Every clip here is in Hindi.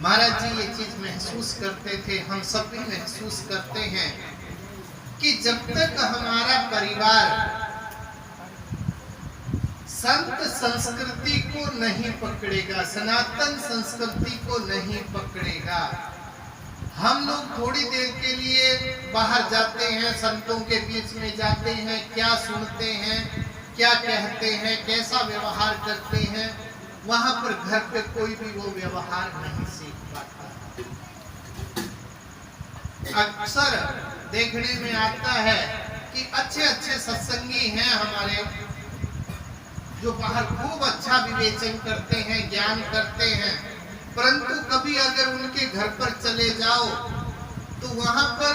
महाराज जी ये चीज महसूस करते थे, हम सब भी महसूस करते हैं कि जब तक हमारा परिवार संत संस्कृति को नहीं पकड़ेगा, सनातन संस्कृति को नहीं पकड़ेगा, हम लोग थोड़ी देर के लिए बाहर जाते हैं, संतों के बीच में जाते हैं, क्या सुनते हैं, क्या कहते हैं, कैसा व्यवहार करते हैं, वहां पर घर पे कोई भी वो व्यवहार नहीं सीख पाता। अक्सर देखने में आता है कि अच्छे अच्छे सत्संगी हैं हमारे, जो बाहर खूब अच्छा विवेचन करते हैं, ज्ञान करते हैं, परंतु कभी अगर उनके घर पर चले जाओ तो वहां पर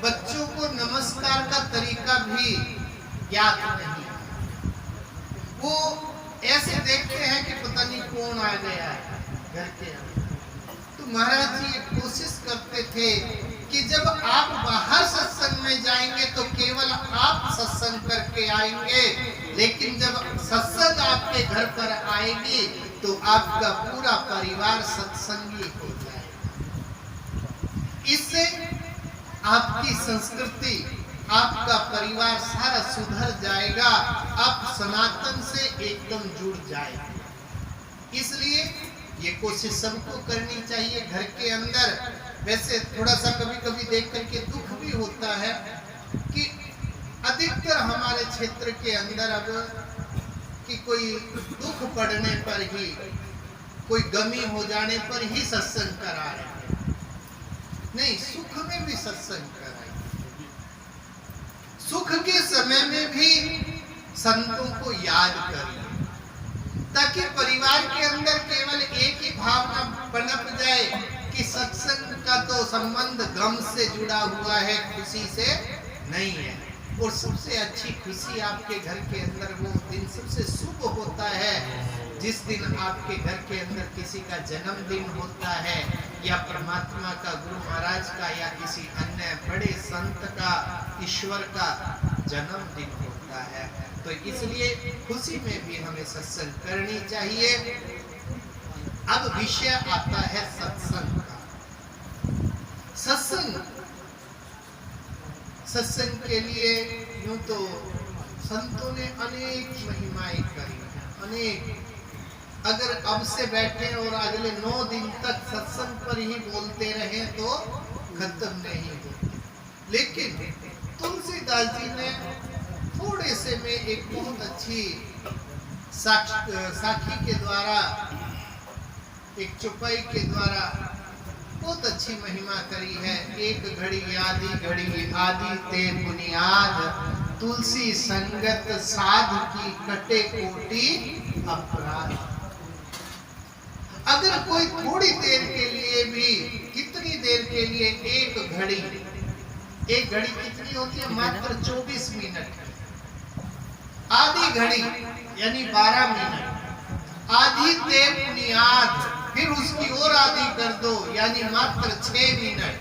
बच्चों को नमस्कार का तरीका भी ज्ञात नहीं। वो ऐसे देखते हैं कि पता नहीं कौन आ गया है घर के अंदर। तो महाराज जी कोशिश करते थे कि जब आप बाहर सत्संग में जाएंगे तो केवल आप सत्संग करके आएंगे, लेकिन जब सत्संग आपके घर पर आएगी तो आपका पूरा परिवार सत्संगी हो जाएगा। इससे आपकी संस्कृति, आपका परिवार सारा सुधर जाएगा, आप सनातन से एकदम जुड़ जाएंगे। इसलिए ये कोशिश सबको करनी चाहिए घर के अंदर। वैसे थोड़ा सा कभी कभी देख करके दुख भी होता है कि अधिकतर हमारे क्षेत्र के अंदर अब कि कोई दुख पड़ने पर ही, कोई गमी हो जाने पर ही सत्संग करा रहे हैं। नहीं, सुख में भी सत्संग कराइए, सुख के समय में भी संतों को याद करिए, ताकि परिवार के अंदर केवल एक ही भावना पनप जाए कि सत्संग का तो संबंध गम से जुड़ा हुआ है, खुशी से नहीं है। और सबसे अच्छी खुशी आपके घर के अंदर वो दिन सबसे शुभ होता है जिस दिन आपके घर के अंदर किसी का जन्मदिन होता है, या परमात्मा का, गुरु महाराज का, या किसी अन्य बड़े संत का, ईश्वर का जन्मदिन होता है। तो इसलिए खुशी में भी हमें सत्संग करनी चाहिए। अब विषय आता है सत्संग का। सत्संग के लिए यूं तो संतों ने अनेक महिमाएं करी हैं, अनेक। अगर अब से बैठे और अगले 9 दिन तक सत्संग पर ही बोलते रहे तो खत्म नहीं होती। लेकिन तुलसीदास जी ने थोड़े से में एक बहुत अच्छी साखी के द्वारा, एक चौपाई के द्वारा बहुत अच्छी महिमा करी है। एक घड़ी आदि घड़ी आदि ते बुनियाद, तुलसी संगत साध की कटे कोटि अपराध। अगर कोई थोड़ी देर के लिए भी, कितनी देर के लिए, एक घड़ी कितनी होती है? मात्र 24 मिनट। आधी घड़ी यानी 12 मिनट, आधी ते बुनियाद, फिर उसकी और आधी कर दो यानी मात्र 6 मिनट।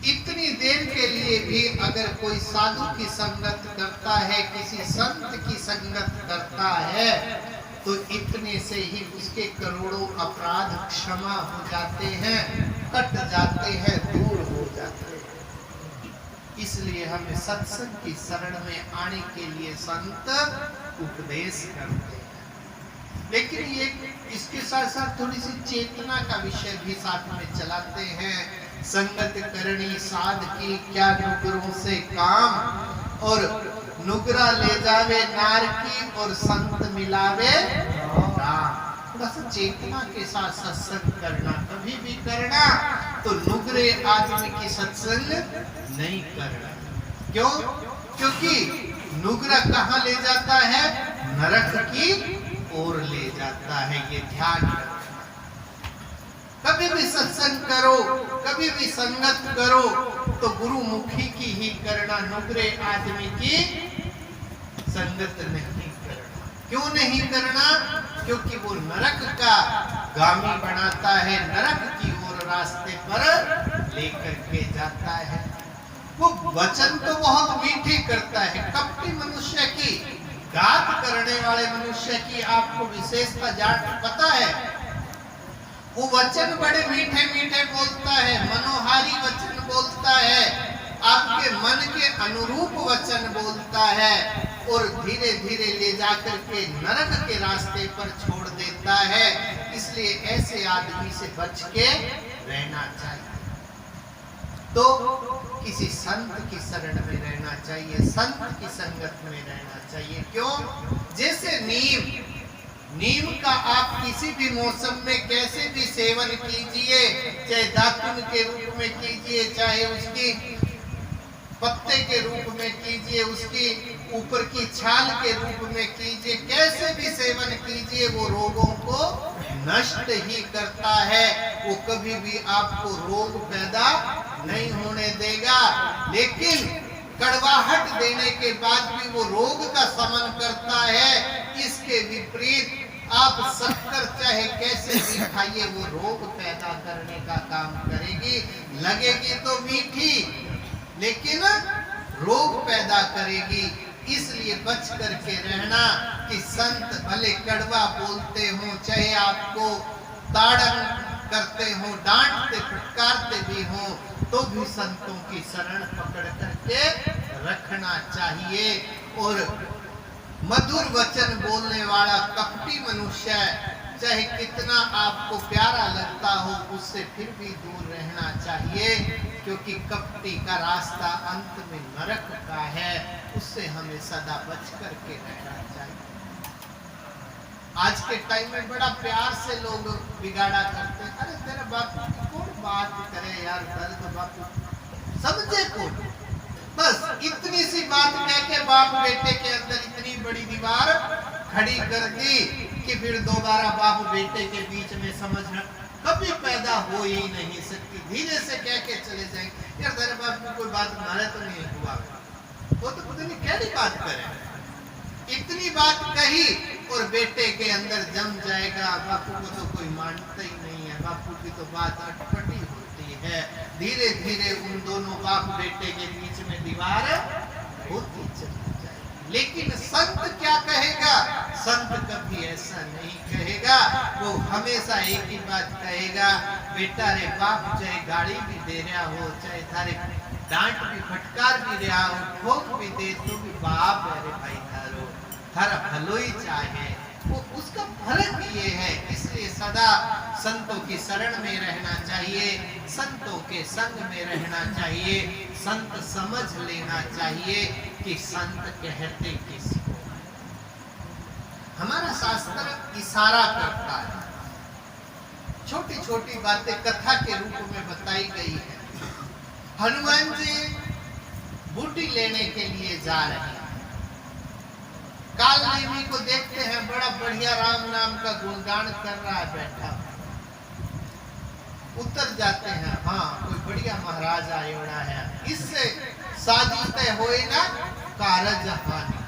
इतनी देर के लिए भी अगर कोई साधु की संगत करता है, किसी संत की संगत करता है, तो इतने से ही उसके करोड़ों अपराध क्षमा हो जाते हैं, कट जाते हैं, दूर हो जाते हैं। इसलिए हमें सत्संग की शरण में आने के लिए संत उपदेश करते हैं। लेकिन ये इसके साथ साथ थोड़ी सी चेतना का विषय भी साथ में चलाते हैं। संगत करनी साध की क्या नुगरों से काम, और नुगरा ले जावे नार की और संत मिलावे राम। थोड़ा सा चेतना के साथ सत्संग करना, कभी भी करना तो नुगरे आदमी की सत्संग नहीं करना। क्यों? क्योंकि नुगरा कहाँ ले जाता है? नरक की ओर ले जाता है। ये ध्यान रखना। कभी भी सत्संग करो, कभी भी संगत करो तो गुरुमुखी की ही करना, नुगरे आदमी की संगत नहीं करना। क्यों नहीं करना? क्योंकि वो नरक का गामी बनाता है, नरक की ओर रास्ते पर लेकर के जाता है। वो वचन तो बहुत मीठी करता है। कपटी मनुष्य की, घात करने वाले मनुष्य की आपको विशेषता जान पता है? वो वचन बड़े मीठे मीठे बोलता है, मनोहारी वचन बोलता है, आपके मन के अनुरूप वचन बोलता है और धीरे धीरे ले जाकर के नरक के रास्ते पर छोड़ देता है। इसलिए ऐसे आदमी से बच के रहना चाहिए। तो किसी संत की शरण में रहना चाहिए, संत की संगत में रहना चाहिए। क्यों? जैसे नीम का आप किसी भी मौसम में कैसे भी सेवन कीजिए, चाहे दातुन के रूप में कीजिए, चाहे उसकी पत्ते के रूप में कीजिए, उसकी ऊपर की छाल के रूप में कीजिए, कैसे भी सेवन कीजिए, वो रोगों को नष्ट ही करता है। वो कभी भी आपको रोग पैदा नहीं होने देगा। लेकिन कड़वाहट देने के बाद भी वो रोग का शमन करता है। इसके विपरीत आप शक्कर चाहे कैसे भी खाइए, वो रोग पैदा करने का काम करेगी। लगेगी तो मीठी, लेकिन रोग पैदा करेगी। इसलिए बच करके रहना कि संत भले कड़वा बोलते हो, चाहे आपको ताड़न करते हो, डांटते फटकारते भी हो, तो भी संतों की शरण पकड़ करके रखना चाहिए। और मधुर वचन बोलने वाला कपटी मनुष्य चाहे कितना आपको प्यारा लगता हो, उससे फिर भी दूर रहना चाहिए, क्योंकि कपटी का रास्ता अंत में नरक का है। उससे हमें सदा बच करके रहना चाहिए। आज के टाइम में बड़ा प्यार से लोग बिगाड़ा करते हैं। अरे तेरे बापू की कौन बात करे यार, दर्द बापू समझे कौन? बस इतनी सी बात कह के बाप बेटे के अंदर इतनी बड़ी दीवार खड़ी कर दी कि फिर दोबारा बाप बेटे के बीच में समझना कभी पैदा हो ही नहीं सकती। धीरे से कह के चले जाएंगे, यार तेरे बाप की कोई बात हमारे तो नहीं हुआ, वो तो पता नहीं क्या बात करे। इतनी बात कही और बेटे के अंदर जम जाएगा, बापू को तो कोई मानता ही नहीं है, बापू की तो बात अटपटी होती है। धीरे धीरे उन दोनों बाप बेटे के बीच में दीवार होती चली जाएगी। लेकिन संत क्या कहेगा? संत कभी ऐसा नहीं कहेगा। वो हमेशा एक ही बात कहेगा, बेटा रे बाप चाहे गाड़ी भी दे रहा हो, चाहे थारे डांट भी फटकार भी रहा हो, ठोक भी दे, तो भी बाप अरे भाई थारो थारा भलो ही चाहे। वो उसका फर्क ये है। इसलिए सदा संतों की शरण में रहना चाहिए, संतों के संग में रहना चाहिए। संत समझ लेना चाहिए कि संत कहते किसको। हमारा शास्त्र इशारा करता है, छोटी छोटी बातें कथा के रूप में बताई गई है। हनुमान जी बूटी लेने के लिए जा रहे हैं। काल नेमी को देखते हैं, बड़ा बढ़िया राम नाम का गुणगान कर रहा है बैठा। उतर जाते हैं, हाँ कोई बढ़िया महाराज आयोड़ा है, इससे साधु तय होए ना कारज हानि।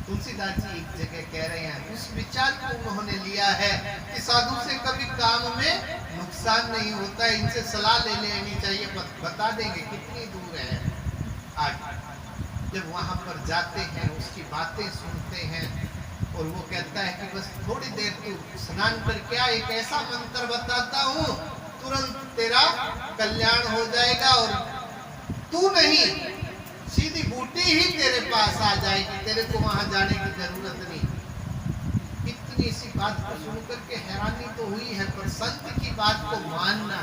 तुलसीदास जी एक जगह कह रहे हैं, उस विचार को उन्होंने लिया है कि साधु से कभी काम में नुकसान नहीं होता, इनसे सलाह ले लेनी चाहिए, बता देंगे कितनी दूर है आगे। जब वहां पर जाते हैं, उसकी बातें सुनते हैं और वो कहता है कि बस थोड़ी देर तू स्नान करके आ, एक ऐसा मंत्र बताता हूँ, तुरंत तेरा कल्याण हो जाएगा और तू नहीं सीधी बूटी ही तेरे पास आ जाएगी, तेरे को वहां जाने की जरूरत नहीं। इतनी सी बात को सुनकर के हैरानी तो हुई है, पर संत की बात को मानना।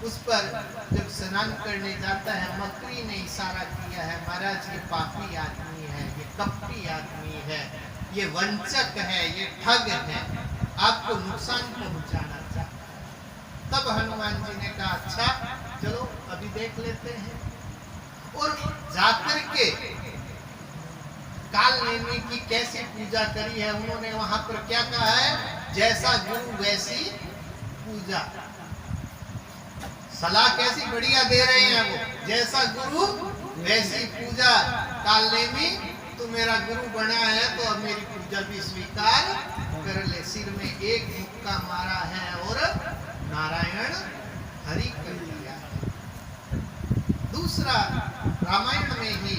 उस पर जब स्नान करने जाता है, मकरी ने इशारा किया है, महाराज ये पापी आदमी है, ये कपटी आदमी है, ये वंचक है, ये ठग है, आपको नुकसान पहुंचाना चाहता है। तब हनुमान जी ने कहा अच्छा चलो अभी देख लेते हैं। और जाकर के काल नेमी की कैसी पूजा करी है उन्होंने, वहां पर क्या कहा है, जैसा गुरु वैसी पूजा। सलाह कैसी बढ़िया दे रहे हैं वो, जैसा गुरु वैसी पूजा। काल नेमी तू मेरा गुरु बना है तो अब मेरी पूजा भी स्वीकार कर ले। सिर में एक मुक्का मारा है और नारायण हरि कर लिया। दूसरा, रामायण में ही,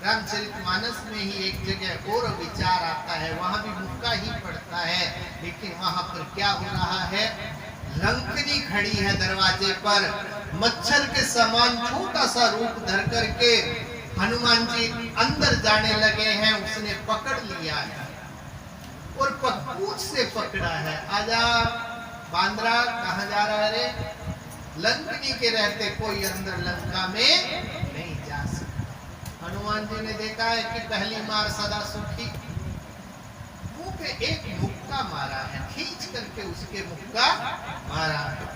रामचरितमानस में ही एक जगह और विचार आता है, वहां भी मुक्का ही पड़ता है, लेकिन वहां पर क्या हो रहा है, लंकनी खड़ी है दरवाजे पर, मच्छर के समान छोटा सा रूप धर करके हनुमान जी अंदर जाने लगे हैं। उसने पकड़ लिया है और पूंछ से पकड़ा है। आजा बांद्रा, कहां जा रहा है रे? लंकनी के रहते कोई अंदर लंका में नहीं जा सकता। हनुमान जी ने देखा है कि पहली मार सदा सुखी, मुंह पे एक मुक्का मारा है, खींच करके उसके मुक्का मारा है।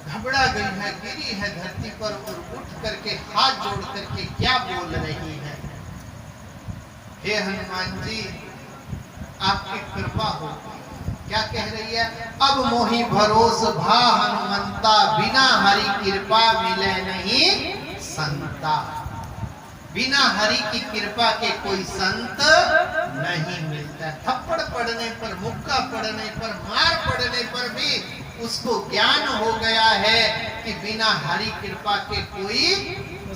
घबरा गई है, गिरी है धरती पर और उठ करके हाथ जोड़ करके क्या बोल रही है, हे हनुमान जी आपकी कृपा हो। क्या कह रही है? अब मोहि भरोस भा हनुमंता, बिना हरि कृपा मिले नहीं संता। बिना हरि की कृपा के कोई संत नहीं मिलता। थप्पड़ पड़ने पर, मुक्का पड़ने पर, मार पड़ने पर भी उसको ज्ञान हो गया है कि बिना हरि कृपा के कोई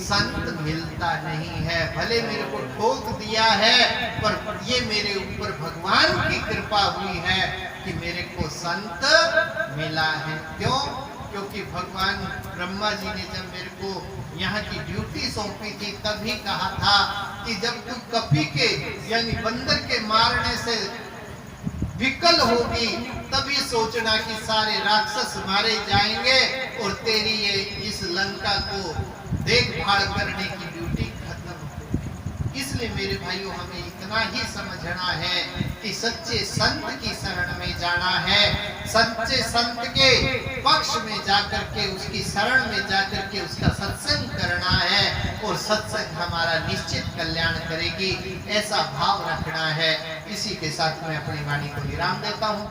संत मिलता नहीं है। भले मेरे को ठोक दिया है, पर ये मेरे ऊपर भगवान की कृपा हुई है कि मेरे को संत मिला है। क्यों? क्योंकि भगवान ब्रह्मा जी ने जब मेरे को यहाँ की ड्यूटी सौंपी थी, तभी कहा था कि जब तू कपी के यानी बंदर के मारने से विकल होगी, तभी सोचना कि सारे राक्षस मारे जाएंगे और तेरी ये इस लंका को देखभाल करने की ड्यूटी खत्म होगी। इसलिए मेरे भाइयों, हमें इतना ही समझना है कि सच्चे संत की शरण में जाना है, सच्चे संत के पक्ष में जाकर के, उसकी शरण में जाकर के उसका सत्संग करना है और सत्संग हमारा निश्चित कल्याण करेगी, ऐसा भाव रखना है। इसी के साथ मैं अपनी वाणी को विराम देता हूँ।